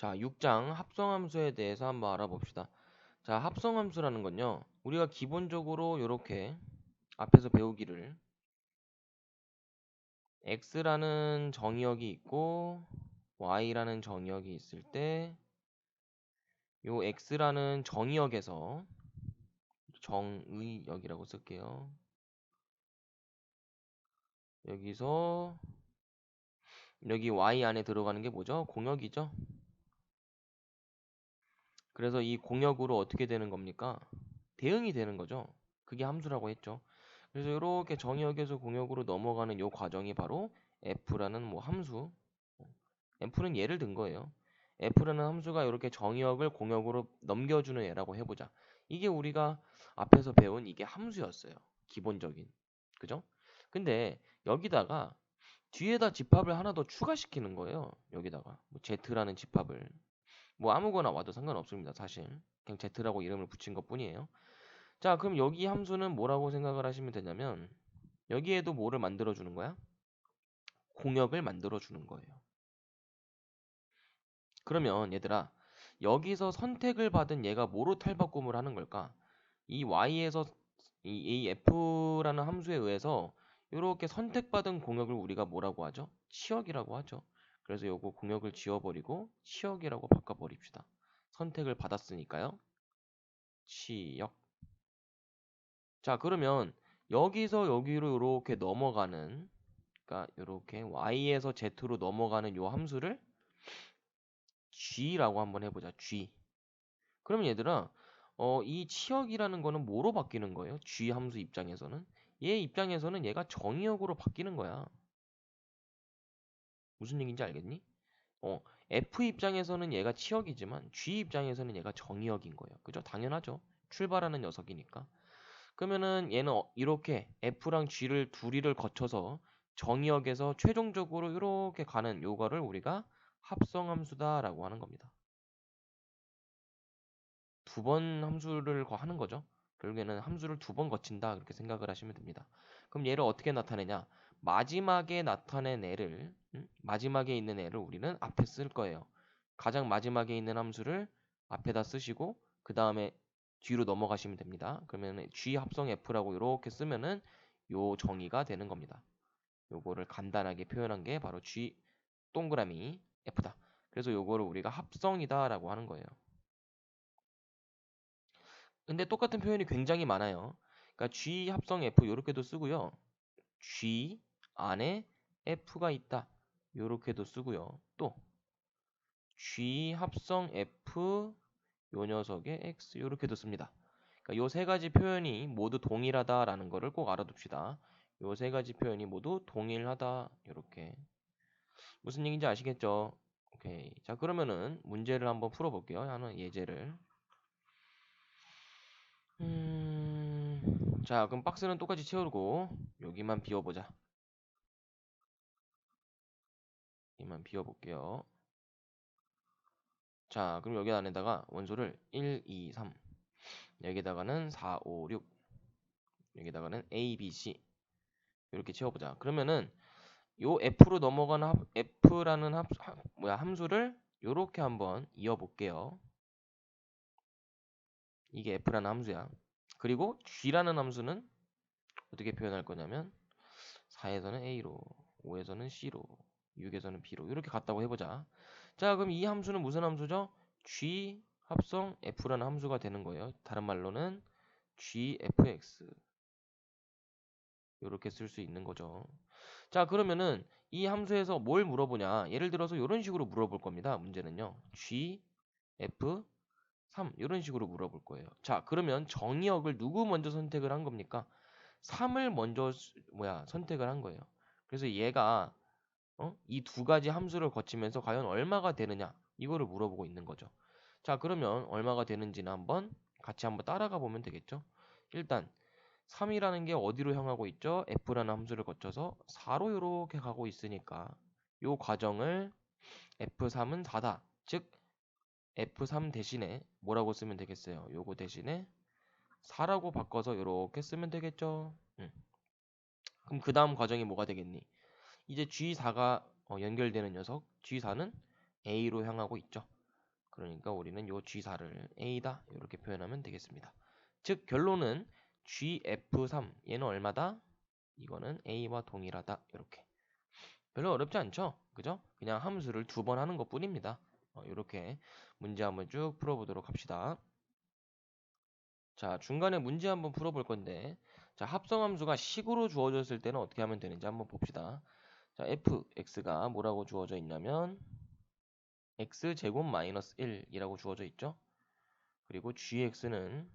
자, 6장 합성함수에 대해서 한번 알아봅시다. 자, 합성함수라는 건요. 우리가 기본적으로 이렇게 앞에서 배우기를 x라는 정의역이 있고 y라는 정의역이 있을 때 요 x라는 정의역에서 정의역이라고 쓸게요. 여기서 여기 y 안에 들어가는 게 뭐죠? 공역이죠. 그래서 이 공역으로 어떻게 되는 겁니까? 대응이 되는 거죠. 그게 함수라고 했죠. 그래서 이렇게 정의역에서 공역으로 넘어가는 요 과정이 바로 f라는 뭐 함수. f는 예를 든 거예요. f라는 함수가 이렇게 정의역을 공역으로 넘겨주는 애라고 해보자. 이게 우리가 앞에서 배운 이게 함수였어요. 기본적인. 그죠? 근데 여기다가 뒤에다 집합을 하나 더 추가시키는 거예요. 여기다가 뭐 z라는 집합을 뭐 아무거나 와도 상관없습니다. 사실 그냥 z라고 이름을 붙인 것뿐이에요. 자, 그럼 여기 함수는 뭐라고 생각을 하시면 되냐면 여기에도 뭐를 만들어 주는 거야? 공역을 만들어 주는 거예요. 그러면 얘들아, 여기서 선택을 받은 얘가 뭐로 탈바꿈을 하는 걸까? 이 y에서 이 f라는 함수에 의해서 이렇게 선택받은 공역을 우리가 뭐라고 하죠? 치역이라고 하죠. 그래서 요거 공역을 지워버리고 치역이라고 바꿔버립시다. 선택을 받았으니까요. 치역. 자, 그러면 여기서 여기로 이렇게 넘어가는, 그러니까 이렇게 y에서 z로 넘어가는 요 함수를 g라고 한번 해보자. g. 그러면 얘들아, 이 치역이라는 거는 뭐로 바뀌는 거예요? g 함수 입장에서는 얘 입장에서는 얘가 정의역으로 바뀌는 거야. 무슨 얘기인지 알겠니? 어, f 입장에서는 얘가 치역이지만 g 입장에서는 얘가 정의역인 거예요. 그죠? 당연하죠. 출발하는 녀석이니까. 그러면은 얘는 이렇게 F랑 G를 둘이를 거쳐서 정의역에서 최종적으로 이렇게 가는 요거를 우리가 합성함수다라고 하는 겁니다. 두 번 함수를 하는 거죠. 결국에는 함수를 두 번 거친다 그렇게 생각을 하시면 됩니다. 그럼 얘를 어떻게 나타내냐? 마지막에 나타낸 애를 마지막에 있는 애를 우리는 앞에 쓸 거예요. 가장 마지막에 있는 함수를 앞에다 쓰시고 그 다음에 뒤로 넘어가시면 됩니다. 그러면 G 합성 F라고 이렇게 쓰면은 요 정의가 되는 겁니다. 요거를 간단하게 표현한 게 바로 G 동그라미 F다. 그래서 요거를 우리가 합성이다라고 하는 거예요. 근데 똑같은 표현이 굉장히 많아요. 그러니까 G 합성 F 요렇게도 쓰고요. G 안에 F가 있다. 요렇게도 쓰고요. 또 G 합성 F 요 녀석의 X 요렇게도 씁니다. 그러니까 요 세 가지 표현이 모두 동일하다라는 거를 꼭 알아둡시다. 요 세 가지 표현이 모두 동일하다. 요렇게. 무슨 얘기인지 아시겠죠? 오케이. 자, 그러면은 문제를 한번 풀어볼게요. 하는 예제를. 자, 그럼 박스는 똑같이 채우고 여기만 비워보자. 여기만 비워볼게요. 자, 그럼 여기 안에다가 원소를 1, 2, 3 여기다가는 4, 5, 6 여기다가는 A, B, C 이렇게 채워보자. 그러면은 요 F로 넘어가는 F라는 함수를 요렇게 한번 이어볼게요. 이게 F라는 함수야. 그리고 G라는 함수는 어떻게 표현할 거냐면 4에서는 A로, 5에서는 C로, 6에서는 B로 이렇게 갔다고 해보자. 자, 그럼 이 함수는 무슨 함수죠? G 합성 F라는 함수가 되는 거예요. 다른 말로는 GFX 이렇게 쓸 수 있는 거죠. 자, 그러면은 이 함수에서 뭘 물어보냐? 예를 들어서 이런 식으로 물어볼 겁니다. 문제는요. G, F, 3 이런 식으로 물어볼 거예요. 자, 그러면 정의역을 누구 먼저 선택을 한 겁니까? 3을 먼저 선택을 한 거예요. 그래서 얘가 이 두 가지 함수를 거치면서 과연 얼마가 되느냐? 이거를 물어보고 있는 거죠. 자, 그러면 얼마가 되는지는 한번 같이 한번 따라가 보면 되겠죠? 일단 3이라는 게 어디로 향하고 있죠? F라는 함수를 거쳐서 4로 이렇게 가고 있으니까 요 과정을 F3은 4다. 즉 F3 대신에 뭐라고 쓰면 되겠어요? 요거 대신에 4라고 바꿔서 이렇게 쓰면 되겠죠? 그럼 그 다음 과정이 뭐가 되겠니? 이제 G4가 연결되는 녀석 G4는 A로 향하고 있죠. 그러니까 우리는 요 G4를 A다 이렇게 표현하면 되겠습니다. 즉 결론은 GF3 얘는 얼마다? 이거는 A와 동일하다 이렇게. 별로 어렵지 않죠? 그죠? 그냥 함수를 2번 하는 것 뿐입니다. 이렇게 문제 한번 쭉 풀어보도록 합시다. 자, 중간에 문제 한번 풀어볼 건데, 자, 합성함수가 식으로 주어졌을 때는 어떻게 하면 되는지 한번 봅시다. 자, fx가 뭐라고 주어져 있냐면 x제곱 마이너스 1이라고 주어져 있죠. 그리고 gx는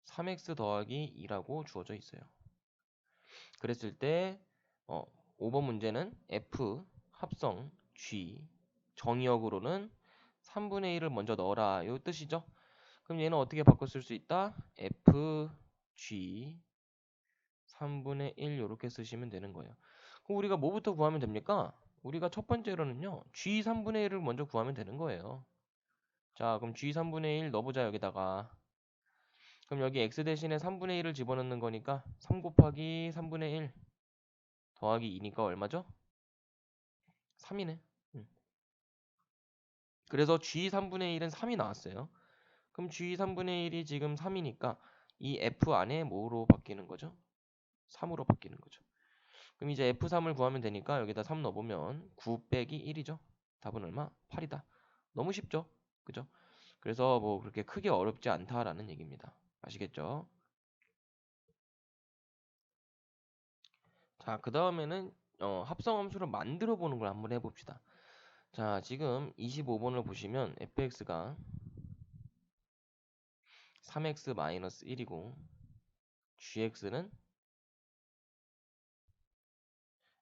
3x 더하기 2라고 주어져 있어요. 그랬을 때 5번 문제는 f 합성 g 정의역으로는 3분의 1을 먼저 넣어라 요 뜻이죠. 그럼 얘는 어떻게 바꿔 쓸 수 있다? fg 3분의 1 이렇게 쓰시면 되는 거예요. 그럼 우리가 뭐부터 구하면 됩니까? 우리가 첫 번째로는요. g 3분의 1을 먼저 구하면 되는 거예요. 자, 그럼 g 3분의 1 넣어보자 여기다가. 그럼 여기 x 대신에 3분의 1을 집어넣는 거니까 3 곱하기 3분의 1 더하기 2니까 얼마죠? 3이네. 그래서 g 3분의 1은 3이 나왔어요. 그럼 g 3분의 1이 지금 3이니까 이 f 안에 뭐로 바뀌는 거죠? 3으로 바뀌는 거죠. 그럼 이제 F3을 구하면 되니까 여기다 3 넣어보면 9 빼기 1이죠. 답은 얼마? 8이다. 너무 쉽죠? 그죠? 그래서 뭐 그렇게 크게 어렵지 않다라는 얘기입니다. 아시겠죠? 자, 그 다음에는 합성함수를 만들어 보는 걸 한번 해봅시다. 자, 지금 25번을 보시면 fx가 3x-1이고 gx는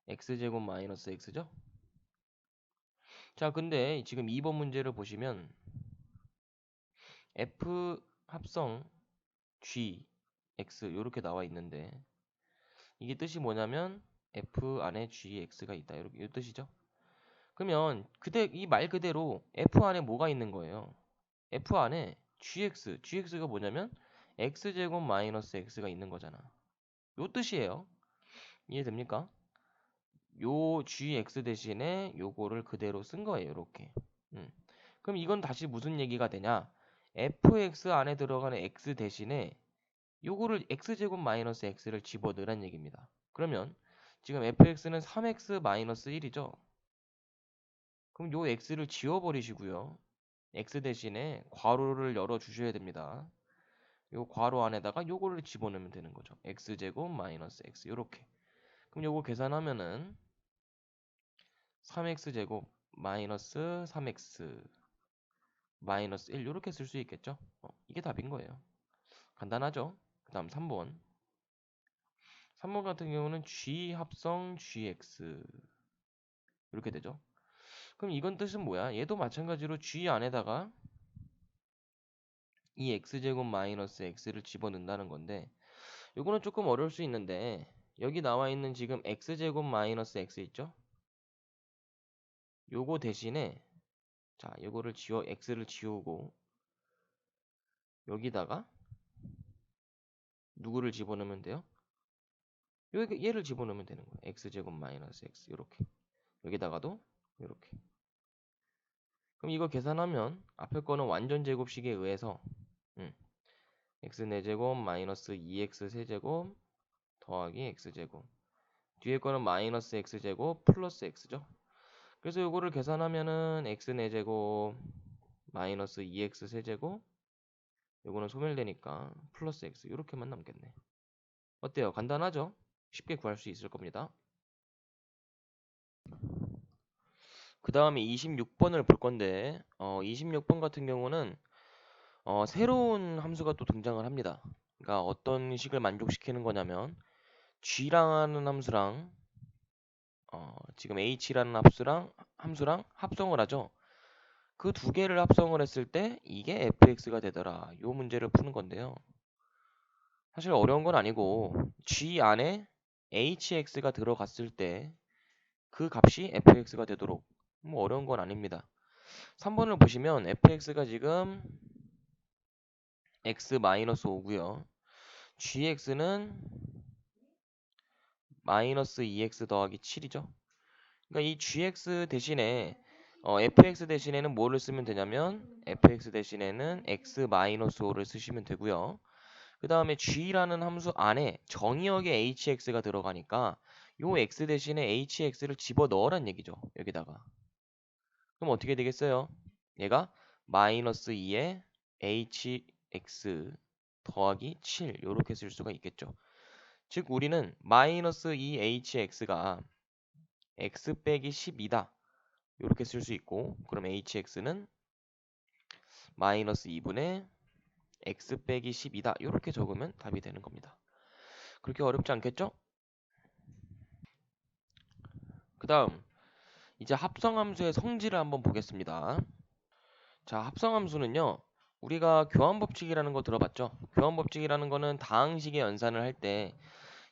x제곱 마이너스 x죠? 자, 근데 지금 2번 문제를 보시면 f 합성 g, x 이렇게 나와 있는데 이게 뜻이 뭐냐면 f 안에 g, x가 있다 이렇게 이 뜻이죠. 그러면 이 말 그대로 f 안에 뭐가 있는 거예요? f 안에 gx, gx가 뭐냐면 x제곱 마이너스 x가 있는 거잖아. 요 뜻이에요. 이해됩니까? 요 gx 대신에 요거를 그대로 쓴 거예요. 이렇게. 그럼 이건 다시 무슨 얘기가 되냐? fx 안에 들어가는 x 대신에 요거를 x제곱 마이너스 x를 집어넣으란 얘기입니다. 그러면 지금 fx는 3x 마이너스 1이죠. 그럼 요 x를 지워버리시고요. x 대신에 괄호를 열어 주셔야 됩니다. 요 괄호 안에다가 요거를 집어넣으면 되는 거죠. x제곱 마이너스 x 요렇게. 그럼 요거 계산하면은 3x제곱 마이너스 3x 마이너스 1 요렇게 쓸 수 있겠죠. 이게 답인 거예요. 간단하죠? 그 다음 3번. 3번 같은 경우는 g 합성 gx 이렇게 되죠. 그럼 이건 뜻은 뭐야? 얘도 마찬가지로 g 안에다가 이 x제곱 마이너스 x를 집어넣는다는 건데 요거는 조금 어려울 수 있는데 여기 나와 있는 지금 x제곱 마이너스 x 있죠? 요거 대신에 자 요거를 x를 지우고 여기다가 누구를 집어넣으면 돼요? 얘를 집어넣으면 되는 거예요. x제곱 마이너스 x 요렇게 여기다가도 요렇게. 그럼 이거 계산하면 앞에 거는 완전 제곱식에 의해서 x 4제곱 마이너스 2x 세제곱 더하기 x제곱 뒤에 거는 마이너스 x제곱 플러스 x죠. 그래서 요거를 계산하면은 x 4제곱 마이너스 2x 세제곱 요거는 소멸되니까 플러스 x 이렇게만 남겠네. 어때요? 간단하죠? 쉽게 구할 수 있을 겁니다. 그 다음에 26번을 볼 건데 26번 같은 경우는 새로운 함수가 또 등장을 합니다. 그러니까 어떤 식을 만족시키는 거냐면 g라는 함수랑 지금 h라는 함수랑 합성을 하죠. 그 두 개를 합성을 했을 때 이게 fx가 되더라. 요 문제를 푸는 건데요. 사실 어려운 건 아니고 g 안에 hx가 들어갔을 때 그 값이 fx가 되도록 뭐 어려운 건 아닙니다. 3번을 보시면 fx가 지금 x-5고요. gx는 마이너스 2x 더하기 7이죠. 그러니까 이 gx 대신에 fx 대신에는 뭐를 쓰면 되냐면 fx 대신에는 x-5를 쓰시면 되고요. 그 다음에 g라는 함수 안에 정의역에 hx가 들어가니까 요 x 대신에 hx를 집어넣으란 얘기죠. 여기다가. 그럼 어떻게 되겠어요? 얘가 마이너스 2에 hx 더하기 7 이렇게 쓸 수가 있겠죠. 즉 우리는 마이너스 2hx가 x 빼기 12다. 이렇게 쓸 수 있고 그럼 hx는 마이너스 2분의 x 빼기 12다. 이렇게 적으면 답이 되는 겁니다. 그렇게 어렵지 않겠죠? 그 다음 이제 합성함수의 성질을 한번 보겠습니다. 자, 합성함수는요. 우리가 교환법칙이라는 거 들어봤죠? 교환법칙이라는 거는 다항식의 연산을 할 때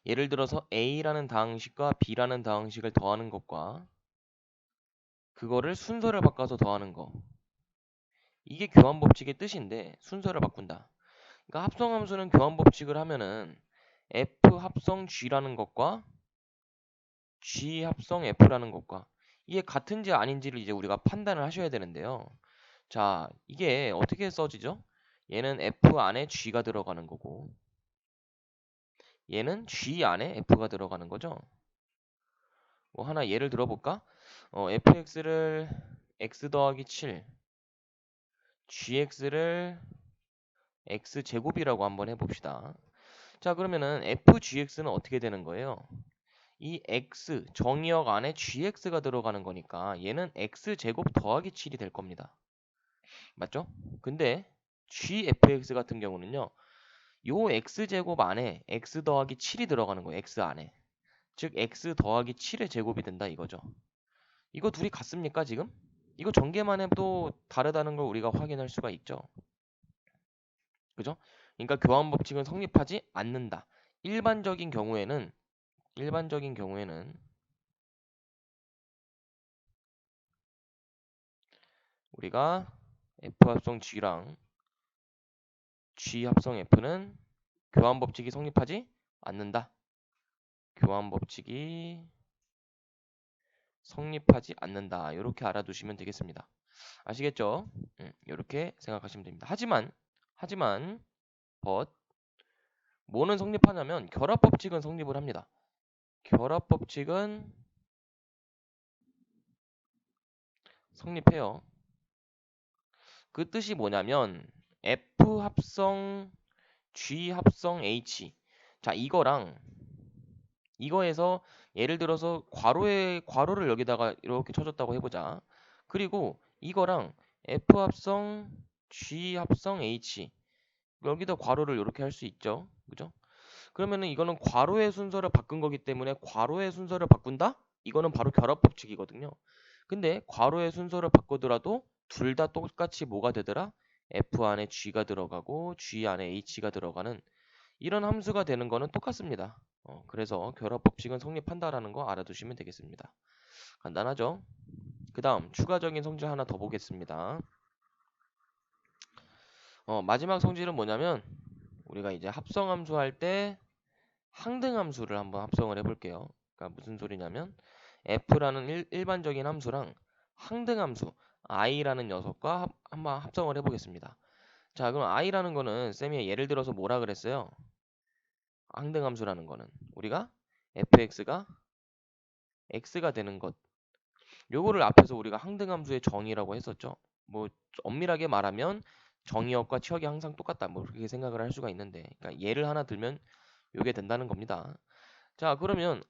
예를 들어서 A라는 다항식과 B라는 다항식을 더하는 것과 그거를 순서를 바꿔서 더하는 거. 이게 교환법칙의 뜻인데 순서를 바꾼다. 그러니까 합성함수는 교환법칙을 하면은 F 합성 G라는 것과 G 합성 F라는 것과 이게 같은지 아닌지를 이제 우리가 판단을 하셔야 되는데요. 자, 이게 어떻게 써지죠? 얘는 F 안에 G가 들어가는 거고 얘는 G 안에 F가 들어가는 거죠. 뭐 하나 예를 들어볼까? fx를 x 더하기 7, gx를 x제곱이라고 한번 해봅시다. 자, 그러면은 fgx는 어떻게 되는 거예요? 이 x 정의역 안에 gx가 들어가는 거니까 얘는 x제곱 더하기 7이 될 겁니다. 맞죠? 근데 gfx 같은 경우는요. 요 x제곱 안에 x 더하기 7이 들어가는 거예요. x 안에. 즉 x 더하기 7의 제곱이 된다 이거죠. 이거 둘이 같습니까 지금? 이거 전개만 해도 다르다는 걸 우리가 확인할 수가 있죠. 그죠? 그러니까 교환 법칙은 성립하지 않는다. 일반적인 경우에는 우리가 F 합성 G랑 G 합성 F는 교환 법칙이 성립하지 않는다. 교환 법칙이 성립하지 않는다. 이렇게 알아두시면 되겠습니다. 아시겠죠? 이렇게 생각하시면 됩니다. 하지만 but 뭐는 성립하냐면 결합 법칙은 성립을 합니다. 결합 법칙은 성립해요. 그 뜻이 뭐냐면 F 합성 G 합성 H. 자, 이거에서 예를 들어서 괄호를 여기다가 이렇게 쳐줬다고 해보자. 그리고 이거랑 F 합성 G 합성 H 여기다 괄호를 이렇게 할 수 있죠. 그죠? 그러면은 이거는 괄호의 순서를 바꾼 거기 때문에 괄호의 순서를 바꾼다? 이거는 바로 결합 법칙이거든요. 근데 괄호의 순서를 바꾸더라도 둘 다 똑같이 뭐가 되더라? F 안에 G가 들어가고 G 안에 H가 들어가는 이런 함수가 되는 거는 똑같습니다. 그래서 결합 법칙은 성립한다라는 거 알아두시면 되겠습니다. 간단하죠? 그 다음 추가적인 성질 하나 더 보겠습니다. 마지막 성질은 뭐냐면 우리가 이제 합성함수 할 때 항등함수를 한번 합성을 해볼게요. 그러니까 무슨 소리냐면 f라는 일반적인 함수랑 항등함수 i라는 녀석과 한번 합성을 해보겠습니다. 자, 그럼 i라는 거는 쌤이 예를 들어서 뭐라 그랬어요? 항등함수라는 거는 우리가 fx가 x가 되는 것 요거를 앞에서 우리가 항등함수의 정의라고 했었죠. 뭐 엄밀하게 말하면 정의역과 치역이 항상 똑같다 뭐 그렇게 생각을 할 수가 있는데 그러니까 예를 하나 들면 요게 된다는 겁니다. 자, 그러면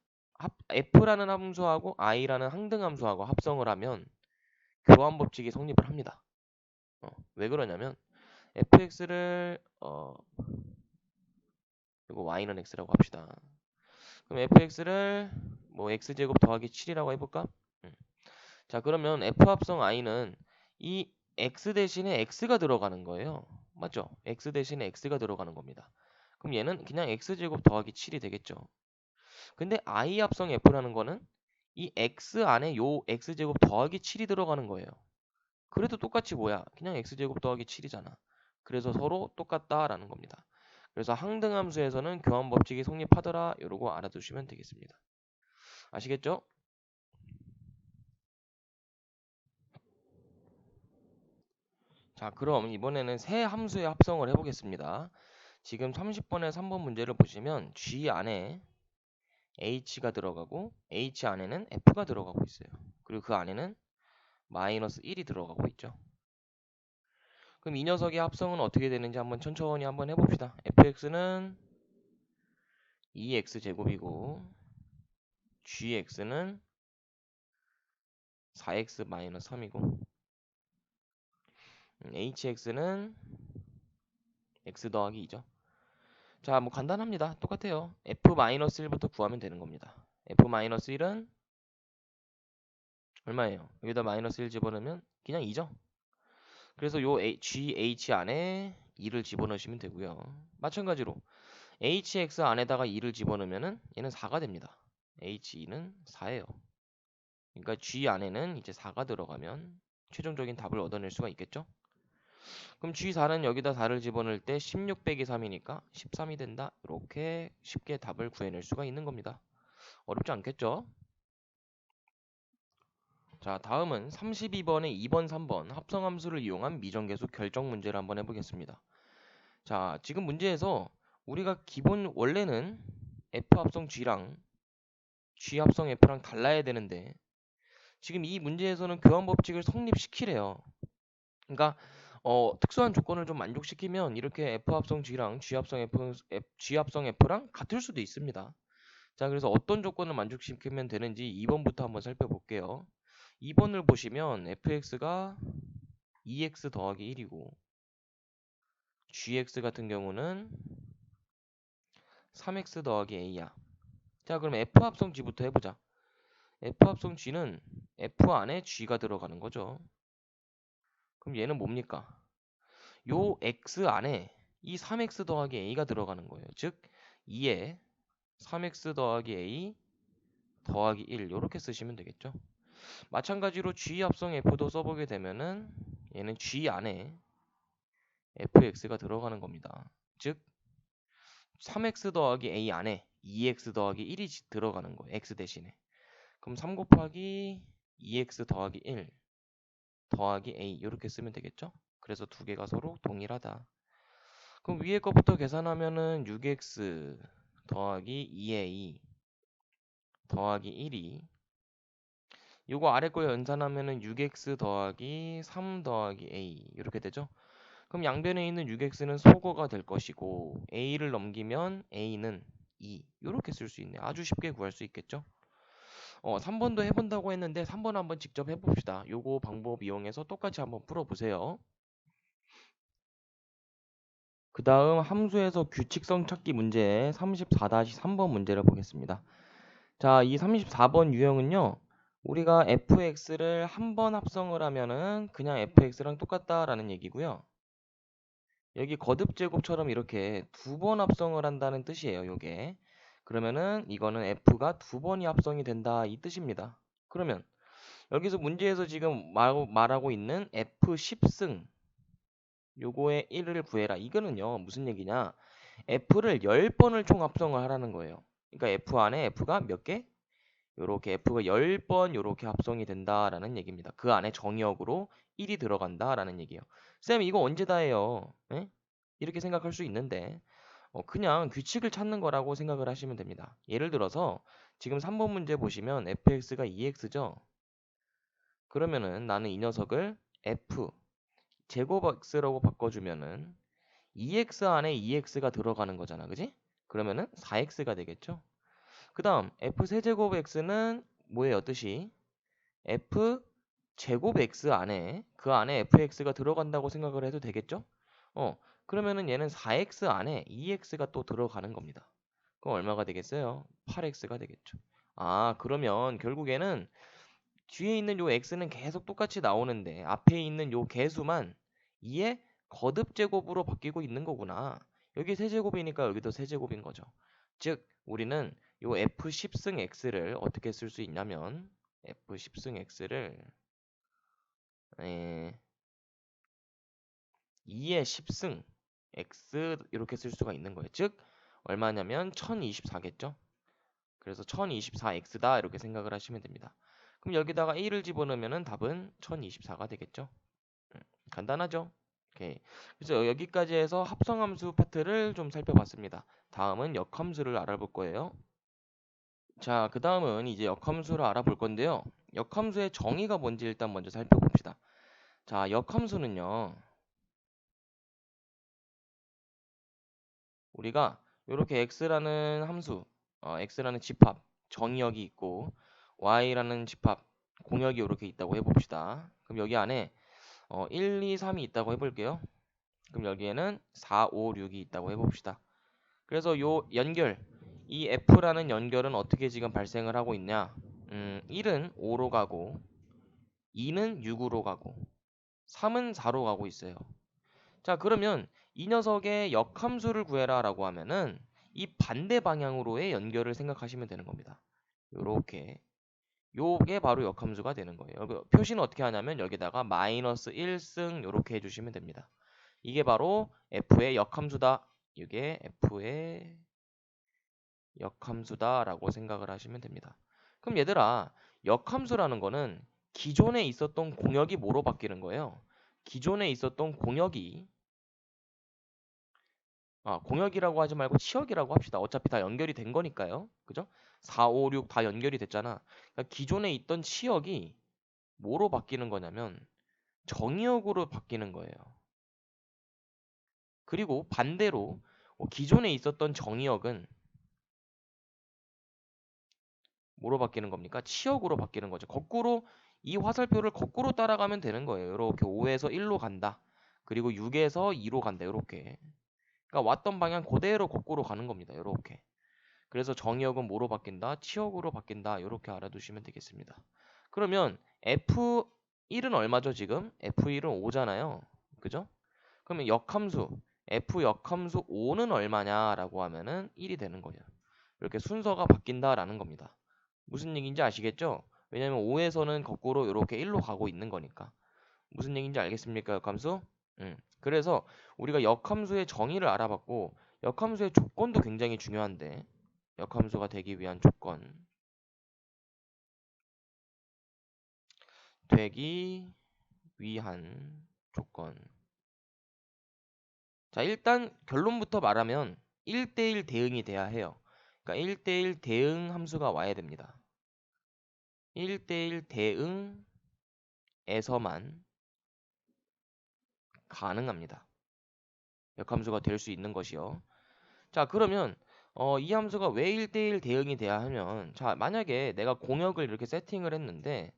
f라는 함수하고 i라는 항등함수하고 합성을 하면 교환 법칙이 성립을 합니다. 왜 그러냐면 fx를 이거 y는 x라고 합시다. 그럼 fx를 뭐 x제곱 더하기 7이라고 해볼까? 자, 그러면 f 합성 i는 이 x 대신에 x가 들어가는 거예요. 맞죠? x 대신에 x가 들어가는 겁니다. 그럼 얘는 그냥 x제곱 더하기 7이 되겠죠. 근데 i 합성 f라는 거는 이 x 안에 요 x제곱 더하기 7이 들어가는 거예요. 그래도 똑같이 뭐야? 그냥 x제곱 더하기 7이잖아. 그래서 서로 똑같다라는 겁니다. 그래서 항등함수에서는 교환 법칙이 성립하더라. 이러고 알아두시면 되겠습니다. 아시겠죠? 자, 그럼 이번에는 세 함수의 합성을 해보겠습니다. 지금 30번에 3번 문제를 보시면 G 안에 H가 들어가고 H 안에는 F가 들어가고 있어요. 그리고 그 안에는 마이너스 1이 들어가고 있죠. 그럼 이 녀석의 합성은 어떻게 되는지 한번 천천히 한번 해봅시다. fx는 2x제곱이고 gx는 4x 마이너스 3이고 hx는 x 더하기 2죠. 자, 뭐 간단합니다. 똑같아요. f-1부터 구하면 되는 겁니다. f-1은 얼마예요? 여기다 마이너스 1 집어넣으면 그냥 2죠. 그래서 요 gh 안에 2를 집어넣으시면 되고요. 마찬가지로 hx 안에다가 2를 집어넣으면은 얘는 4가 됩니다. h2는 4예요. 그러니까 g 안에는 이제 4가 들어가면 최종적인 답을 얻어낼 수가 있겠죠? 그럼 g4는 여기다 4를 집어넣을 때 16 빼기 3이니까 13이 된다. 이렇게 쉽게 답을 구해낼 수가 있는 겁니다. 어렵지 않겠죠? 자, 다음은 32번에 2번, 3번 합성함수를 이용한 미정계수 결정 문제를 한번 해보겠습니다. 자, 지금 문제에서 우리가 기본 원래는 f 합성 g랑 g 합성 f랑 달라야 되는데 지금 이 문제에서는 교환 법칙을 성립시키래요. 그러니까 특수한 조건을 좀 만족시키면 이렇게 f 합성 g랑 g 합성 f랑 같을 수도 있습니다. 자, 그래서 어떤 조건을 만족시키면 되는지 2번부터 한번 살펴볼게요. 2번을 보시면 fx가 2x 더하기 1이고 gx 같은 경우는 3x 더하기 a야. 자, 그럼 f 합성 g부터 해보자. f 합성 g는 f 안에 g가 들어가는 거죠. 그럼 얘는 뭡니까? 요 x 안에 이 3x 더하기 a가 들어가는 거예요. 즉 2에 3x 더하기 a 더하기 1 이렇게 쓰시면 되겠죠. 마찬가지로 g 합성 f도 써보게 되면은 얘는 g 안에 fx가 들어가는 겁니다. 즉 3x 더하기 a 안에 2x 더하기 1이 들어가는 거예요. x 대신에. 그럼 3 곱하기 2x 더하기 1 더하기 a 이렇게 쓰면 되겠죠. 그래서 두 개가 서로 동일하다. 그럼 위에 거부터 계산하면은 6x 더하기 2a 더하기 1이 요거 아래 거 연산하면은 6x 더하기 3 더하기 a 이렇게 되죠. 그럼 양변에 있는 6x는 소거가 될 것이고 a를 넘기면 a는 2 이렇게 쓸 수 있네요. 아주 쉽게 구할 수 있겠죠. 3번도 해본다고 했는데 3번 한번 직접 해봅시다. 요거 방법 이용해서 똑같이 한번 풀어보세요. 그 다음 함수에서 규칙성 찾기 문제 34-3번 문제를 보겠습니다. 자, 이 34번 유형은요. 우리가 fx를 한 번 합성을 하면은 그냥 fx랑 똑같다라는 얘기고요. 여기 거듭 제곱처럼 이렇게 두 번 합성을 한다는 뜻이에요. 요게. 그러면은 이거는 f가 두 번이 합성이 된다 이 뜻입니다. 그러면 여기서 문제에서 지금 말하고 있는 f10승 요거의 1을 구해라. 이거는요. 무슨 얘기냐? f를 10번을 총 합성을 하라는 거예요. 그러니까 f 안에 f가 몇 개? 요렇게 f가 10번 요렇게 합성이 된다라는 얘기입니다. 그 안에 정의역으로 1이 들어간다라는 얘기예요. 쌤 이거 언제 다 해요? 에? 이렇게 생각할 수 있는데 그냥 규칙을 찾는 거라고 생각을 하시면 됩니다. 예를 들어서 지금 3번 문제 보시면 fx가 2x죠. 그러면은 나는 이 녀석을 f 제곱 x라고 바꿔주면은 2x 안에 2x가 들어가는 거잖아. 그지? 그러면은 4x가 되겠죠. 그 다음 f 세제곱 x는 뭐예요? 뜻이 f 제곱 x 안에 그 안에 fx가 들어간다고 생각을 해도 되겠죠? 그러면은 얘는 4x 안에 2x가 또 들어가는 겁니다. 그럼 얼마가 되겠어요? 8x가 되겠죠. 아, 그러면 결국에는 뒤에 있는 요 x는 계속 똑같이 나오는데 앞에 있는 요 개수만 2의 거듭 제곱으로 바뀌고 있는 거구나. 여기 세제곱이니까 여기도 세제곱인 거죠. 즉 우리는 요 f10승 x를 어떻게 쓸 수 있냐면 f10승 x를 2의 10승 x 이렇게 쓸 수가 있는 거예요. 즉 얼마냐면 1024겠죠. 그래서 1024x다 이렇게 생각을 하시면 됩니다. 그럼 여기다가 1을 집어넣으면 답은 1024가 되겠죠. 간단하죠. 오케이. 그래서 여기까지 해서 합성함수 파트를 좀 살펴봤습니다. 다음은 역함수를 알아볼 거예요. 자, 그 다음은 이제 역함수를 알아볼 건데요. 역함수의 정의가 뭔지 일단 먼저 살펴봅시다. 자, 역함수는요. 우리가 이렇게 x라는 함수, x라는 집합, 정의역이 있고 y라는 집합, 공역이 이렇게 있다고 해봅시다. 그럼 여기 안에 1, 2, 3이 있다고 해볼게요. 그럼 여기에는 4, 5, 6이 있다고 해봅시다. 그래서 요 연결, 이 F라는 연결은 어떻게 지금 발생을 하고 있냐? 1은 5로 가고 2는 6으로 가고 3은 4로 가고 있어요. 자, 그러면 이 녀석의 역함수를 구해라 라고 하면은 이 반대 방향으로의 연결을 생각하시면 되는 겁니다. 요렇게. 요게 바로 역함수가 되는 거예요. 여기 표시는 어떻게 하냐면 여기다가 마이너스 1승 요렇게 해주시면 됩니다. 이게 바로 F의 역함수다. 이게 F의 역함수다라고 생각을 하시면 됩니다. 그럼 얘들아, 역함수라는 거는 기존에 있었던 공역이 뭐로 바뀌는 거예요? 기존에 있었던 공역이 공역이라고 하지 말고 치역이라고 합시다. 어차피 다 연결이 된 거니까요. 그죠? 4, 5, 6 다 연결이 됐잖아. 그러니까 기존에 있던 치역이 뭐로 바뀌는 거냐면 정의역으로 바뀌는 거예요. 그리고 반대로 기존에 있었던 정의역은 뭐로 바뀌는 겁니까? 치역으로 바뀌는 거죠. 거꾸로 이 화살표를 거꾸로 따라가면 되는 거예요. 이렇게 5에서 1로 간다. 그리고 6에서 2로 간다. 이렇게. 그러니까 왔던 방향 그대로 거꾸로 가는 겁니다. 이렇게. 그래서 정의역은 뭐로 바뀐다? 치역으로 바뀐다. 이렇게 알아두시면 되겠습니다. 그러면 F1은 얼마죠, 지금? F1은 5잖아요. 그죠? 그러면 역함수 F 역함수 5는 얼마냐라고 하면은 1이 되는 거예요. 이렇게 순서가 바뀐다라는 겁니다. 무슨 얘기인지 아시겠죠? 왜냐면 5에서는 거꾸로 이렇게 1로 가고 있는 거니까. 무슨 얘기인지 알겠습니까? 역함수? 그래서 우리가 역함수의 정의를 알아봤고 역함수의 조건도 굉장히 중요한데 역함수가 되기 위한 조건 되기 위한 조건. 자, 일단 결론부터 말하면 1대1 대응이 돼야 해요. 그러니까 1대1 대응 함수가 와야 됩니다. 1대1 대응에서만 가능합니다. 역함수가 될 수 있는 것이요. 자, 그러면 이 함수가 왜 1대1 대응이 돼야 하면 자, 만약에 내가 공역을 이렇게 세팅을 했는데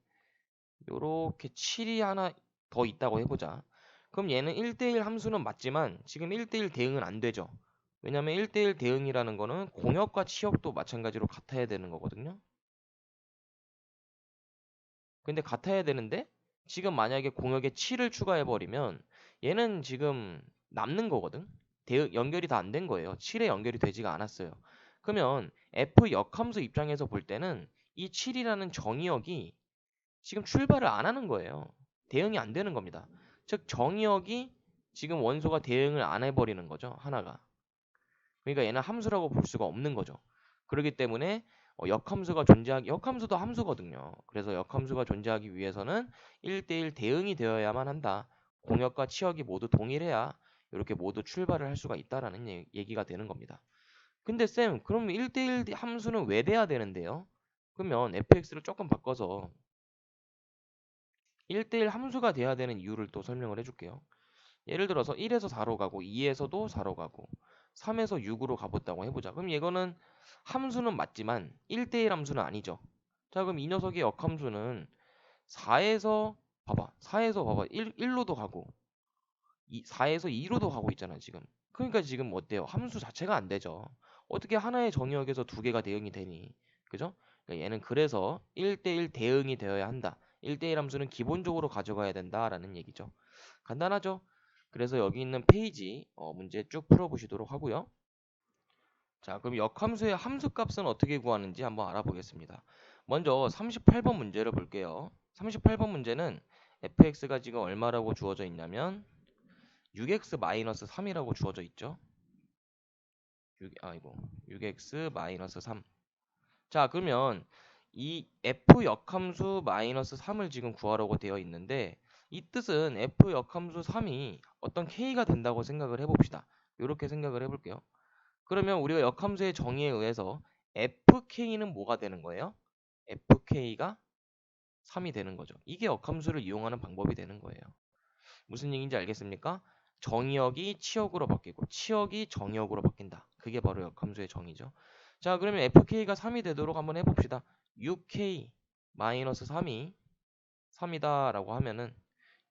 요렇게 7이 하나 더 있다고 해보자. 그럼 얘는 1대1 함수는 맞지만 지금 1대1 대응은 안 되죠. 왜냐면 1대1 대응이라는 거는 공역과 치역도 마찬가지로 같아야 되는 거거든요. 근데 같아야 되는데 지금 만약에 공역에 7을 추가해버리면 얘는 지금 남는 거거든. 연결이 다 안 된 거예요. 7에 연결이 되지가 않았어요. 그러면 F 역함수 입장에서 볼 때는 이 7이라는 정의역이 지금 출발을 안 하는 거예요. 대응이 안 되는 겁니다. 즉 정의역이 지금 원소가 대응을 안 해버리는 거죠. 하나가. 그러니까 얘는 함수라고 볼 수가 없는 거죠. 그렇기 때문에 역함수도 함수거든요. 그래서 역함수가 존재하기 위해서는 1대1 대응이 되어야만 한다. 공역과 치역이 모두 동일해야 이렇게 모두 출발을 할 수가 있다라는 얘기가 되는 겁니다. 근데 쌤, 그럼 1대1 함수는 왜 돼야 되는데요? 그러면 fx를 조금 바꿔서 1대1 함수가 돼야 되는 이유를 또 설명을 해줄게요. 예를 들어서 1에서 4로 가고 2에서도 4로 가고 3에서 6으로 가봤다고 해보자. 그럼 이거는 함수는 맞지만 1대1 함수는 아니죠. 자, 그럼 이 녀석의 역함수는 4에서 봐봐 1로도 가고 4에서 2로도 가고 있잖아 지금. 그러니까 지금 어때요? 함수 자체가 안 되죠. 어떻게 하나의 정의역에서 두 개가 대응이 되니? 그죠? 그러니까 얘는 그래서 1대1 대응이 되어야 한다. 1대1 함수는 기본적으로 가져가야 된다라는 얘기죠. 간단하죠? 그래서 여기 있는 페이지 문제 쭉 풀어보시도록 하고요. 자, 그럼 역함수의 함수값은 어떻게 구하는지 한번 알아보겠습니다. 먼저 38번 문제를 볼게요. 38번 문제는 fx가 지금 얼마라고 주어져 있냐면 6x-3이라고 주어져 있죠. 6x-3. 자, 그러면 이 f 역함수 마이너스 3을 지금 구하라고 되어 있는데 이 뜻은 f 역함수 3이 어떤 k가 된다고 생각을 해봅시다. 이렇게 생각을 해볼게요. 그러면 우리가 역함수의 정의에 의해서 fk는 뭐가 되는 거예요? fk가 3이 되는 거죠. 이게 역함수를 이용하는 방법이 되는 거예요. 무슨 얘기인지 알겠습니까? 정의역이 치역으로 바뀌고 치역이 정의역으로 바뀐다. 그게 바로 역함수의 정의죠. 자, 그러면 fk가 3이 되도록 한번 해봅시다. 6k-3이 3이다 라고 하면은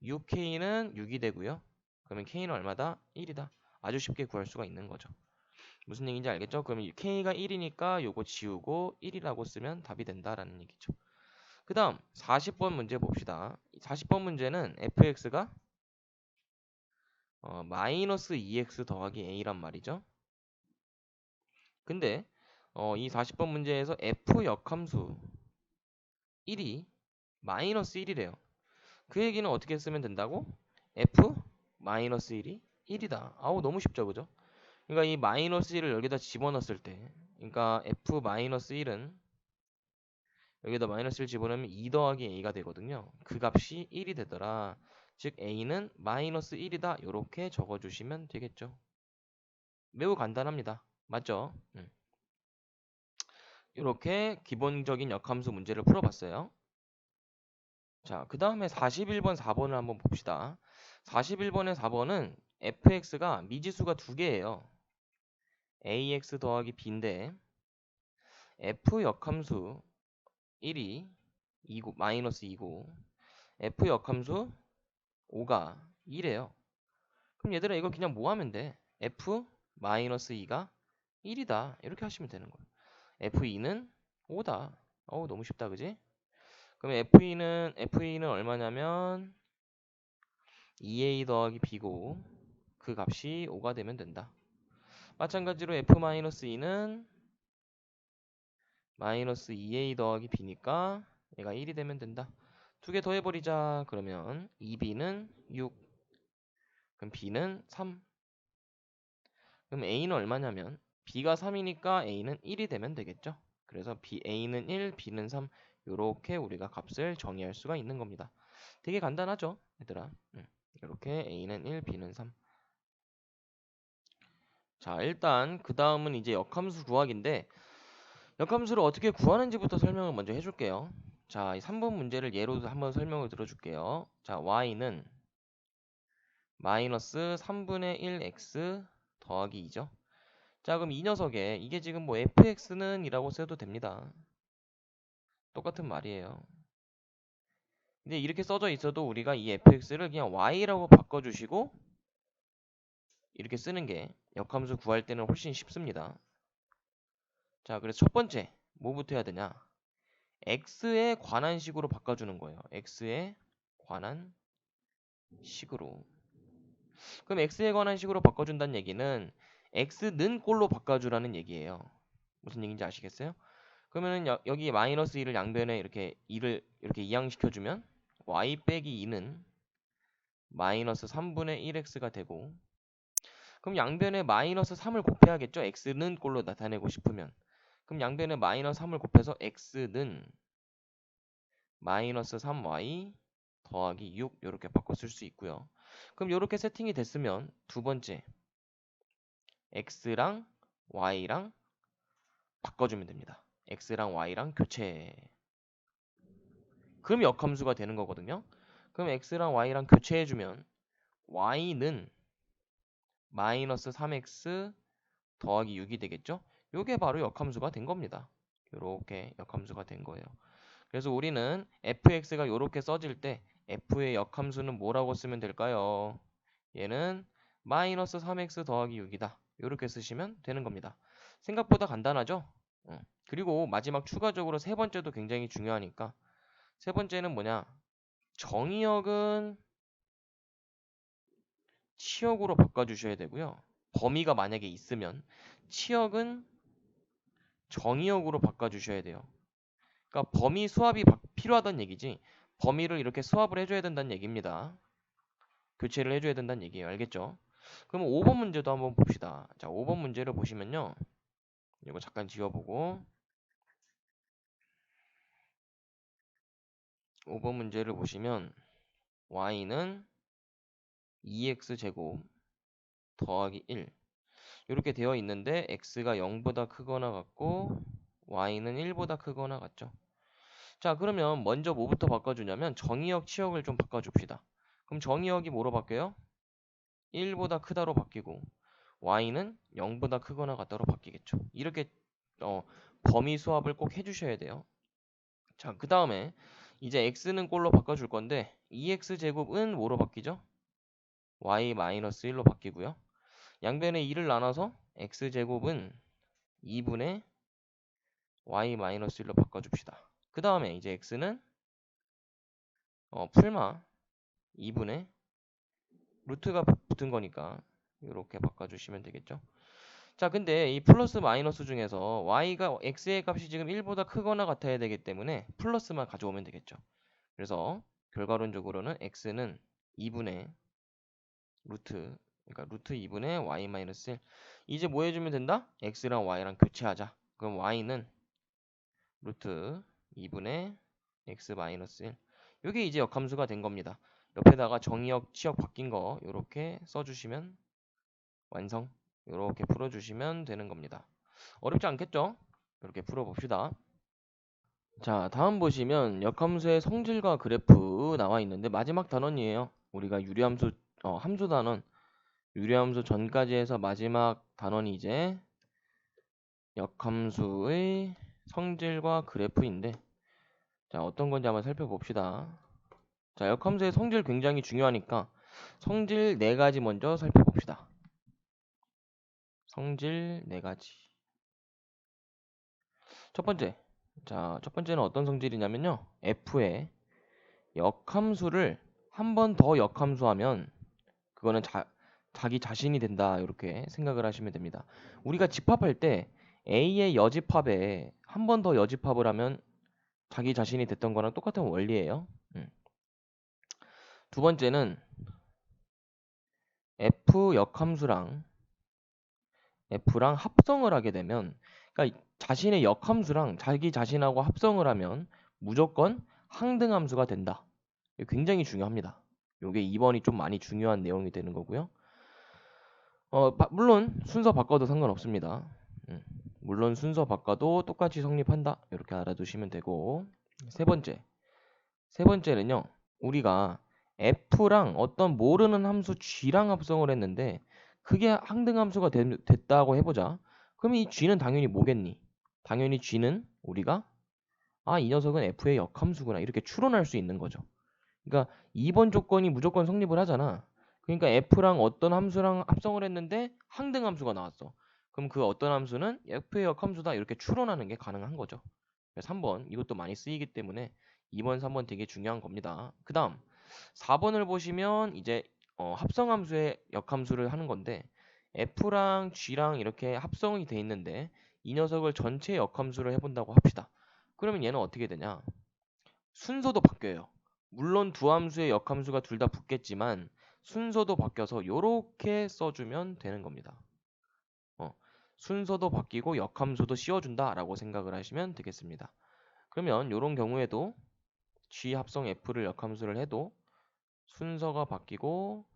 6k는 6이 되고요. 그러면 k는 얼마다? 1이다. 아주 쉽게 구할 수가 있는 거죠. 무슨 얘기인지 알겠죠? 그러면 k가 1이니까 요거 지우고 1이라고 쓰면 답이 된다라는 얘기죠. 그 다음 40번 문제 봅시다. 40번 문제는 fx가 마이너스 2x 더하기 a란 말이죠. 근데 이 40번 문제에서 f 역함수 1이 마이너스 1이래요. 그 얘기는 어떻게 쓰면 된다고? f 마이너스 1이 1이다. 아우 너무 쉽죠, 그죠? 그러니까 이 마이너스 1을 여기다 집어넣었을 때, 그러니까 f 마이너스 1은 여기다 마이너스를 집어넣으면 2 더하기 a가 되거든요. 그 값이 1이 되더라. 즉 a는 마이너스 1이다. 이렇게 적어주시면 되겠죠. 매우 간단합니다. 맞죠? 이렇게 기본적인 역함수 문제를 풀어봤어요. 자, 그 다음에 41번, 4번을 한번 봅시다. 41번의 4번은 fx가 미지수가 두 개예요. ax 더하기 b인데 f 역함수 1이 2고, 마이너스 2고 f 역함수 5가 2래요. 그럼 얘들아 이거 그냥 뭐 하면 돼? f 마이너스 2가 1이다. 이렇게 하시면 되는 거예요. f2는 5다. 어우 너무 쉽다 그지? 그럼 f2는 얼마냐면 2a 더하기 b고 그 값이 5가 되면 된다. 마찬가지로 f-2는 마이너스 2a 더하기 b니까 얘가 1이 되면 된다. 두 개 더해버리자. 그러면 2b는 6. 그럼 b는 3. 그럼 a는 얼마냐면 b가 3이니까 a는 1이 되면 되겠죠. 그래서 a는 1, b는 3. 요렇게 우리가 값을 정의할 수가 있는 겁니다. 되게 간단하죠, 얘들아. 이렇게 a는 1, b는 3. 자, 일단 그 다음은 이제 역함수 구하기인데 역함수를 어떻게 구하는지부터 설명을 먼저 해줄게요. 자, 이 3번 문제를 예로 한번 설명을 들어줄게요. 자, y는 마이너스 3분의 1x 더하기 2죠. 자, 그럼 이 녀석에 이게 지금 뭐 fx는 이라고 써도 됩니다. 똑같은 말이에요. 근데 이렇게 써져 있어도 우리가 이 fx를 그냥 y라고 바꿔주시고 이렇게 쓰는 게 역함수 구할 때는 훨씬 쉽습니다. 자, 그래서 첫 번째 뭐부터 해야 되냐? x에 관한 식으로 바꿔주는 거예요. x에 관한 식으로. 그럼 x에 관한 식으로 바꿔준다는 얘기는 x는 꼴로 바꿔주라는 얘기예요. 무슨 얘기인지 아시겠어요? 그러면은 여기 마이너스 2를 양변에 이렇게 2를 이렇게 이항시켜주면 y 빼기 2는 마이너스 3분의 1x가 되고 그럼 양변에 마이너스 3을 곱해야겠죠? x는 꼴로 나타내고 싶으면 그럼 양변에 마이너스 3을 곱해서 x는 마이너스 3y 더하기 6 이렇게 바꿔 쓸 수 있고요. 그럼 이렇게 세팅이 됐으면 두 번째 x랑 y랑 바꿔주면 됩니다. x랑 y랑 교체. 그럼 역함수가 되는 거거든요. 그럼 x랑 y랑 교체해주면 y는 마이너스 3x 더하기 6이 되겠죠. 요게 바로 역함수가 된 겁니다. 요렇게 역함수가 된 거예요. 그래서 우리는 fx가 요렇게 써질 때 f의 역함수는 뭐라고 쓰면 될까요? 얘는 마이너스 3x 더하기 6이다. 요렇게 쓰시면 되는 겁니다. 생각보다 간단하죠? 그리고 마지막 추가적으로 세 번째도 굉장히 중요하니까 세 번째는 뭐냐? 정의역은 치역으로 바꿔주셔야 되고요. 범위가 만약에 있으면 치역은 정의역으로 바꿔주셔야 돼요. 그러니까 범위 수합이 필요하다는 얘기지 범위를 이렇게 수합을 해줘야 된다는 얘기입니다. 교체를 해줘야 된다는 얘기예요. 알겠죠? 그럼 5번 문제도 한번 봅시다. 자, 5번 문제를 보시면요. 이거 잠깐 지워보고 5번 문제를 보시면 y는 2x제곱 더하기 1 이렇게 되어 있는데 x가 0보다 크거나 같고 y는 1보다 크거나 같죠. 자, 그러면 먼저 뭐부터 바꿔주냐면 정의역, 치역을 좀 바꿔줍시다. 그럼 정의역이 뭐로 바뀌어요? 1보다 크다로 바뀌고 y는 0보다 크거나 같다로 바뀌겠죠. 이렇게 범위 수합을 꼭 해주셔야 돼요. 자, 그 다음에 이제 x는 꼴로 바꿔줄 건데 2x제곱은 뭐로 바뀌죠? y-1로 바뀌고요. 양변에 2를 나눠서 x제곱은 2분의 y-1로 바꿔줍시다. 그 다음에 이제 x는 풀마 2분의 루트가 붙은 거니까 이렇게 바꿔주시면 되겠죠. 자, 근데 이 플러스 마이너스 중에서 y가 x의 값이 지금 1보다 크거나 같아야 되기 때문에 플러스만 가져오면 되겠죠. 그래서 결과론적으로는 x는 2분의 루트, 그러니까 루트 2분의 y-1. 이제 뭐 해주면 된다? x랑 y랑 교체하자. 그럼 y는 루트 2분의 x-1. 이게 이제 역함수가 된 겁니다. 옆에다가 정의역, 치역 바뀐 거 이렇게 써주시면 완성. 이렇게 풀어주시면 되는 겁니다. 어렵지 않겠죠? 이렇게 풀어봅시다. 자, 다음 보시면 역함수의 성질과 그래프 나와 있는데 마지막 단원이에요. 우리가 유리함수 함수 단원, 유리함수 전까지 해서 마지막 단원이 이제 역함수의 성질과 그래프인데, 자, 어떤 건지 한번 살펴봅시다. 자, 역함수의 성질 굉장히 중요하니까 성질 4가지 먼저 살펴봅시다. 성질 4가지. 첫 번째. 자, 첫 번째는 어떤 성질이냐면요. f의 역함수를 한 번 더 역함수하면 그거는 자기 자신이 된다. 이렇게 생각을 하시면 됩니다. 우리가 집합할 때 A의 여집합에 한 번 더 여집합을 하면 자기 자신이 됐던 거랑 똑같은 원리예요. 두 번째는 F 역함수랑 F랑 합성을 하게 되면, 그러니까 자신의 역함수랑 자기 자신하고 합성을 하면 무조건 항등함수가 된다. 이게 굉장히 중요합니다. 이게 2번이 좀 많이 중요한 내용이 되는 거고요. 물론 순서 바꿔도 상관없습니다. 물론 순서 바꿔도 똑같이 성립한다. 이렇게 알아두시면 되고, 세 번째는요. 우리가 f랑 어떤 모르는 함수 g랑 합성을 했는데 그게 항등함수가 됐다고 해보자. 그럼 이 g는 당연히 뭐겠니? 당연히 g는 우리가 이 녀석은 f의 역함수구나 이렇게 추론할 수 있는 거죠. 그러니까 2번 조건이 무조건 성립을 하잖아. 그러니까 f랑 어떤 함수랑 합성을 했는데 항등함수가 나왔어. 그럼 그 어떤 함수는 f의 역함수다 이렇게 추론하는 게 가능한 거죠. 그래서 3번 이것도 많이 쓰이기 때문에 2번, 3번 되게 중요한 겁니다. 그 다음 4번을 보시면 이제 합성함수의 역함수를 하는 건데 f랑 g랑 이렇게 합성이 돼 있는데 이 녀석을 전체 역함수를 해본다고 합시다. 그러면 얘는 어떻게 되냐? 순서도 바뀌어요. 물론 두 함수의 역함수가 둘 다 붙겠지만 순서도 바뀌어서 이렇게 써주면 되는 겁니다. 순서도 바뀌고 역함수도 씌워준다라고 생각을 하시면 되겠습니다. 그러면 이런 경우에도 G 합성 F를 역함수를 해도 순서가 바뀌고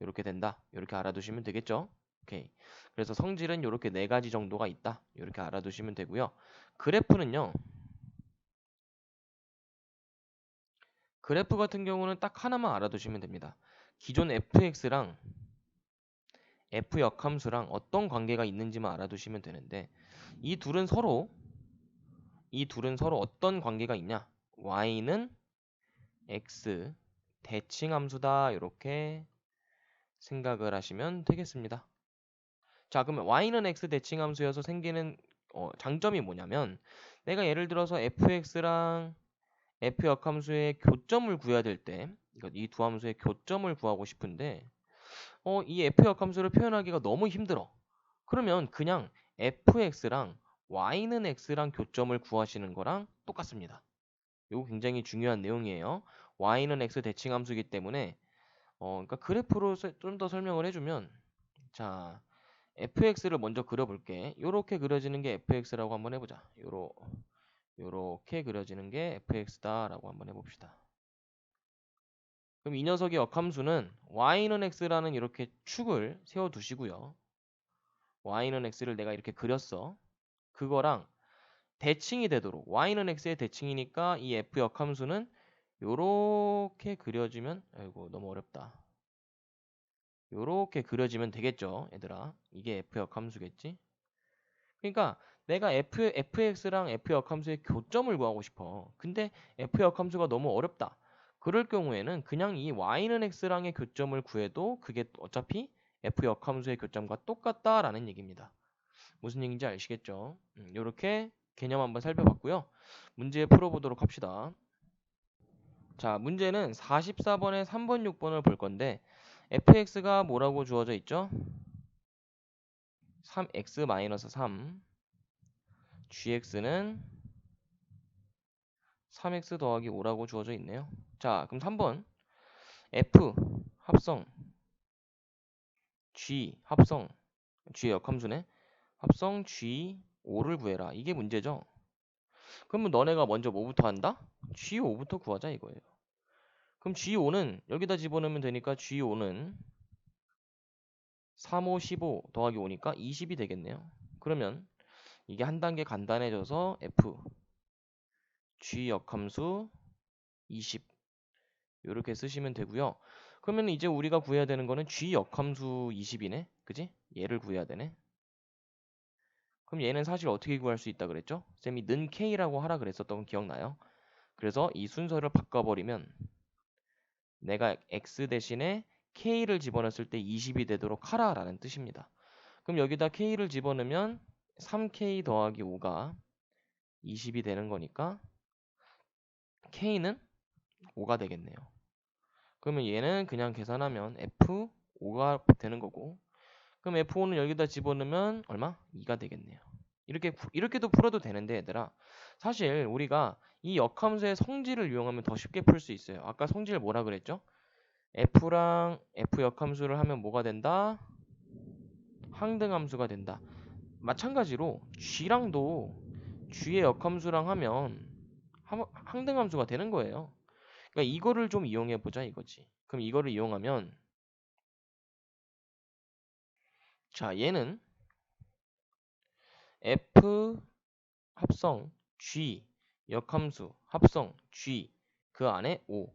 이렇게 된다. 이렇게 알아두시면 되겠죠? 오케이. 그래서 성질은 이렇게 4가지 정도가 있다. 이렇게 알아두시면 되고요. 그래프는요. 그래프 같은 경우는 딱 하나만 알아두시면 됩니다. 기존 fx랑 f 역함수랑 어떤 관계가 있는지만 알아두시면 되는데 이 둘은 서로 어떤 관계가 있냐? y는 x 대칭함수다. 이렇게 생각을 하시면 되겠습니다. 자, 그러면 y는 x 대칭함수여서 생기는 장점이 뭐냐면 내가 예를 들어서 fx랑 f 역함수의 교점을 구해야 될 때 이 두 함수의 교점을 구하고 싶은데 이 f 역함수를 표현하기가 너무 힘들어. 그러면 그냥 fx랑 y는 x랑 교점을 구하시는 거랑 똑같습니다. 이거 굉장히 중요한 내용이에요. y는 x 대칭함수이기 때문에 그러니까 그래프로 좀 더 설명을 해주면 자 fx를 먼저 그려볼게. 요렇게 그려지는 게 fx라고 한번 해보자. 요렇게 그려지는 게 fx다라고 한번 해봅시다. 그럼 이 녀석의 역함수는 y는 x라는 이렇게 축을 세워두시고요. y는 x를 내가 이렇게 그렸어. 그거랑 대칭이 되도록 y는 x의 대칭이니까 이 f 역함수는 요렇게 그려지면 아이고 너무 어렵다. 요렇게 그려지면 되겠죠, 얘들아. 이게 f 역함수겠지? 그러니까 내가 fx랑 f 역함수의 교점을 구하고 싶어. 근데 f 역함수가 너무 어렵다. 그럴 경우에는 그냥 이 y는 x랑의 교점을 구해도 그게 어차피 f 역함수의 교점과 똑같다라는 얘기입니다. 무슨 얘기인지 아시겠죠? 요렇게 개념 한번 살펴봤고요. 문제 풀어보도록 합시다. 자, 문제는 44번에 3번, 6번을 볼 건데 fx가 뭐라고 주어져 있죠? 3x-3 gx는 3x 더하기 5라고 주어져 있네요. 자, 그럼 3번 f 합성 g 합성 g의 역함수네. 합성 g5를 구해라. 이게 문제죠. 그러면 너네가 먼저 뭐부터 한다? g5부터 구하자 이거예요. 그럼 g5는 여기다 집어넣으면 되니까 g5는 3, 5, 15 더하기 5니까 20이 되겠네요. 그러면 이게 한 단계 간단해져서 f g 역함수 20 이렇게 쓰시면 되고요. 그러면 이제 우리가 구해야 되는 거는 g 역함수 20이네. 그지? 얘를 구해야 되네. 그럼 얘는 사실 어떻게 구할 수 있다 그랬죠? 쌤이 는 k라고 하라 그랬었던 거 기억나요? 그래서 이 순서를 바꿔버리면 내가 x 대신에 k를 집어넣었을 때 20이 되도록 하라라는 뜻입니다. 그럼 여기다 k를 집어넣으면 3k 더하기 5가 20이 되는 거니까 k는 5가 되겠네요. 그러면 얘는 그냥 계산하면 F5가 되는 거고, 그럼 F5는 여기다 집어넣으면 얼마? 2가 되겠네요. 이렇게도 풀어도 되는데 얘들아, 사실 우리가 이 역함수의 성질을 이용하면 더 쉽게 풀 수 있어요. 아까 성질 뭐라 그랬죠? F랑 F 역함수를 하면 뭐가 된다? 항등함수가 된다. 마찬가지로 G랑도 G의 역함수랑 하면 항등함수가 되는 거예요. 그러니까 이거를 좀 이용해 보자 이거지. 그럼 이거를 이용하면 자, 얘는 F 합성 G 역함수 합성 G 그 안에 5.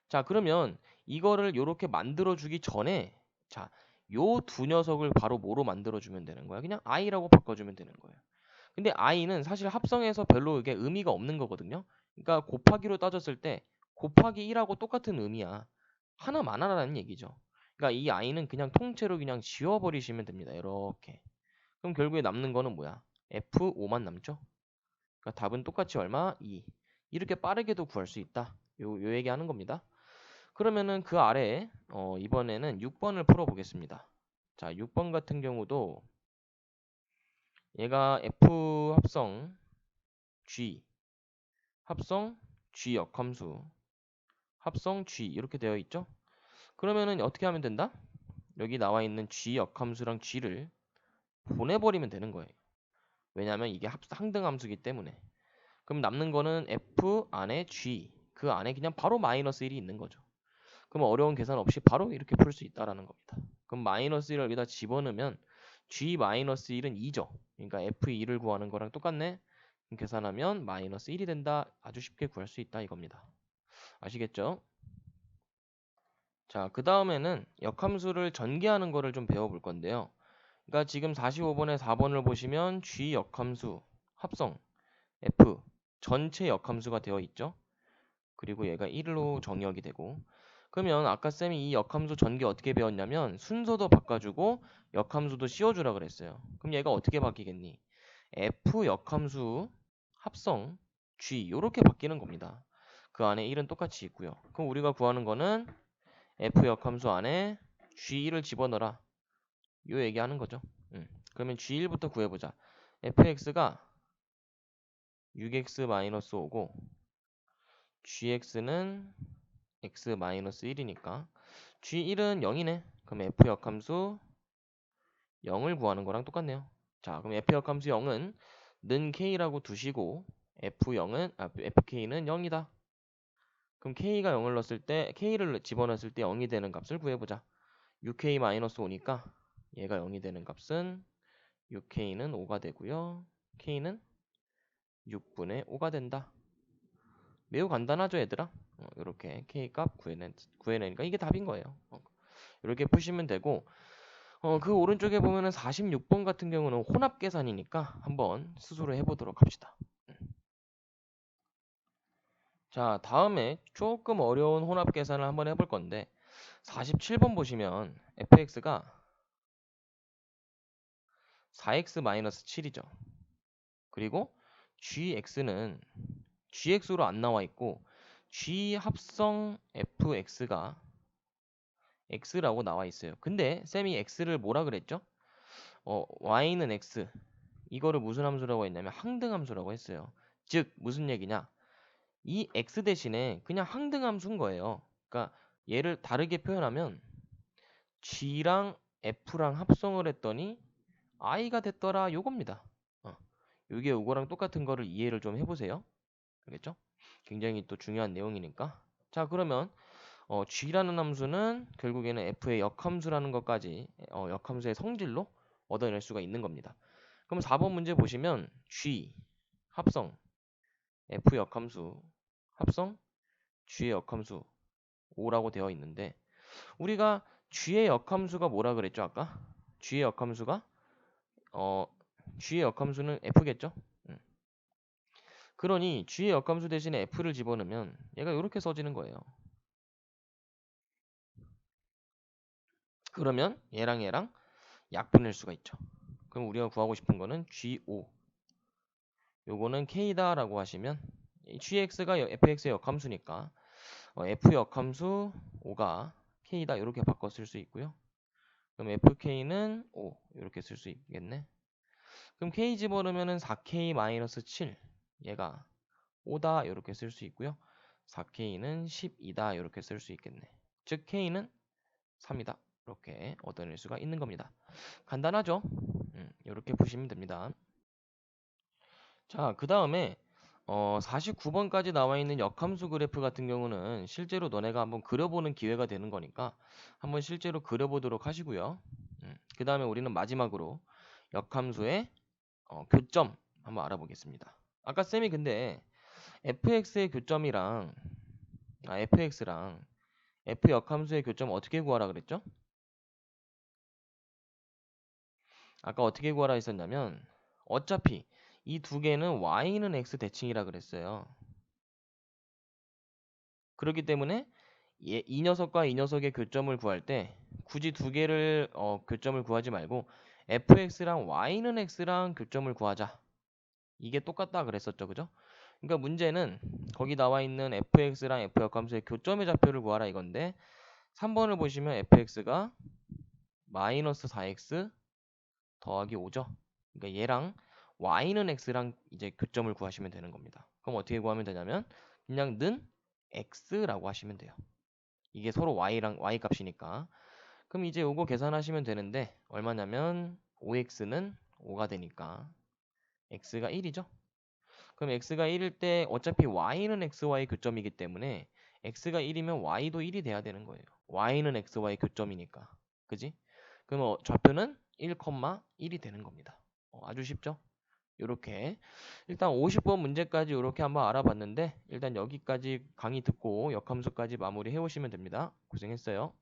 자, 그러면 이거를 이렇게 만들어 주기 전에 자, 요 두 녀석을 바로 뭐로 만들어 주면 되는 거야? 그냥 i라고 바꿔 주면 되는 거예요. 근데 i는 사실 합성해서 별로 이게 의미가 없는 거거든요. 그러니까 곱하기로 따졌을 때 곱하기 1하고 똑같은 의미야. 하나만 하라는 얘기죠. 그러니까 이 i는 그냥 통째로 그냥 지워버리시면 됩니다. 이렇게. 그럼 결국에 남는 거는 뭐야? F5만 남죠? 그러니까 답은 똑같이 얼마? 2. 이렇게 빠르게도 구할 수 있다. 요 얘기 하는 겁니다. 그러면은 그 아래에 이번에는 6번을 풀어보겠습니다. 자, 6번 같은 경우도 얘가 F 합성 G 합성 G 역함수 합성 G 이렇게 되어 있죠? 그러면은 어떻게 하면 된다? 여기 나와 있는 G 역함수랑 G를 보내버리면 되는 거예요. 왜냐하면 이게 항등함수기 때문에. 그럼 남는 거는 F 안에 G 그 안에 그냥 바로 마이너스 1이 있는 거죠. 그럼 어려운 계산 없이 바로 이렇게 풀 수 있다라는 겁니다. 그럼 마이너스 1을 여기다 집어넣으면 G 마이너스 1은 2죠. 그러니까 F2를 구하는 거랑 똑같네. 그럼 계산하면 마이너스 1이 된다. 아주 쉽게 구할 수 있다 이겁니다. 아시겠죠? 자, 그 다음에는 역함수를 전개하는 거를 좀 배워볼 건데요. 그러니까 지금 45번에 4번을 보시면 G 역함수 합성 F 전체 역함수가 되어 있죠. 그리고 얘가 1로 정의역이 되고 그러면 아까 쌤이 이 역함수 전개 어떻게 배웠냐면 순서도 바꿔주고 역함수도 씌워주라 그랬어요. 그럼 얘가 어떻게 바뀌겠니? F 역함수 합성 G 이렇게 바뀌는 겁니다. 그 안에 1은 똑같이 있고요. 그럼 우리가 구하는 거는 F 역함수 안에 G1을 집어넣어라. 요 얘기하는 거죠. 그러면 G1부터 구해보자. fx가 6x-5고 gx는 x-1이니까 g1은 0이네. 그럼 f 역함수 0을 구하는 거랑 똑같네요. 자, 그럼 f 역함수 0은 는 k라고 두시고 fk는 0이다. 그럼 k가 0을 넣었을 때 k를 집어넣었을 때 0이 되는 값을 구해보자. 6k-5니까 얘가 0이 되는 값은 6k는 5가 되고요. k는 6분의 5가 된다. 매우 간단하죠, 얘들아? 이렇게 k 값 구해내니까 이게 답인 거예요. 이렇게 푸시면 되고, 그 오른쪽에 보면은 46번 같은 경우는 혼합 계산이니까 한번 스스로 해보도록 합시다. 자, 다음에 조금 어려운 혼합 계산을 한번 해볼 건데, 47번 보시면 fx가 4x-7이죠. 그리고 gx는 gx로 안 나와 있고 g 합성 fx가 x라고 나와 있어요. 근데 쌤이 x를 뭐라 그랬죠? y는 x 이거를 무슨 함수라고 했냐면 항등함수라고 했어요. 즉 무슨 얘기냐? 이 x 대신에 그냥 항등함수인 거예요. 그러니까 얘를 다르게 표현하면 g랑 f랑 합성을 했더니 i가 됐더라 요겁니다. 요게 요거랑 똑같은 거를 이해를 좀 해보세요. 알겠죠? 굉장히 또 중요한 내용이니까. 자, 그러면 g라는 함수는 결국에는 f의 역함수라는 것까지 역함수의 성질로 얻어낼 수가 있는 겁니다. 그럼 4번 문제 보시면 g 합성 f 역함수 합성 g의 역함수 5라고 되어 있는데 우리가 g의 역함수가 뭐라 그랬죠 아까? g의 역함수가 g의 역함수는 f겠죠? 그러니 g의 역함수 대신에 f를 집어넣으면 얘가 이렇게 써지는 거예요. 그러면 얘랑 약분할 수가 있죠. 그럼 우리가 구하고 싶은 거는 G5. 요거는 K다라고 하시면 GX가 FX의 역함수니까 F 역함수 5가 K다 이렇게 바꿔 쓸 수 있고요. 그럼 FK는 5 이렇게 쓸 수 있겠네. 그럼 K 집어넣으면 4K-7 얘가 5다 이렇게 쓸 수 있고요. 4K는 12다 이렇게 쓸 수 있겠네. 즉 K는 3이다. 이렇게 얻어낼 수가 있는 겁니다. 간단하죠? 이렇게 보시면 됩니다. 자, 그 다음에 49번까지 나와 있는 역함수 그래프 같은 경우는 실제로 너네가 한번 그려보는 기회가 되는 거니까 한번 실제로 그려보도록 하시고요. 그 다음에 우리는 마지막으로 역함수의 교점 한번 알아보겠습니다. 아까 쌤이 근데 fx의 교점이랑 fx랑 f 역함수의 교점 어떻게 구하라 그랬죠? 아까 어떻게 구하라 했었냐면 어차피 이 두 개는 y는 x 대칭이라 그랬어요. 그렇기 때문에 이 녀석과 이 녀석의 교점을 구할 때 굳이 두 개를 교점을 구하지 말고 fx랑 y는 x랑 교점을 구하자. 이게 똑같다 그랬었죠. 그죠? 그러니까 문제는 거기 나와 있는 fx랑 f 역함수의 교점의 좌표를 구하라 이건데 3번을 보시면 fx가 마이너스 4x 더하기 5죠. 그러니까 얘랑 y는 x랑 이제 교점을 구하시면 되는 겁니다. 그럼 어떻게 구하면 되냐면 그냥 는 x라고 하시면 돼요. 이게 서로 y랑 y 값이니까. 그럼 이제 요거 계산하시면 되는데 얼마냐면 5x는 5가 되니까 x가 1이죠. 그럼 x가 1일 때 어차피 y는 xy 교점이기 때문에 x가 1이면 y도 1이 돼야 되는 거예요. y는 xy 교점이니까. 그지? 그럼 좌표는 1,1이 되는 겁니다. 아주 쉽죠? 요렇게 일단 50번 문제까지 이렇게 한번 알아봤는데 일단 여기까지 강의 듣고 역함수까지 마무리 해 오시면 됩니다. 고생했어요.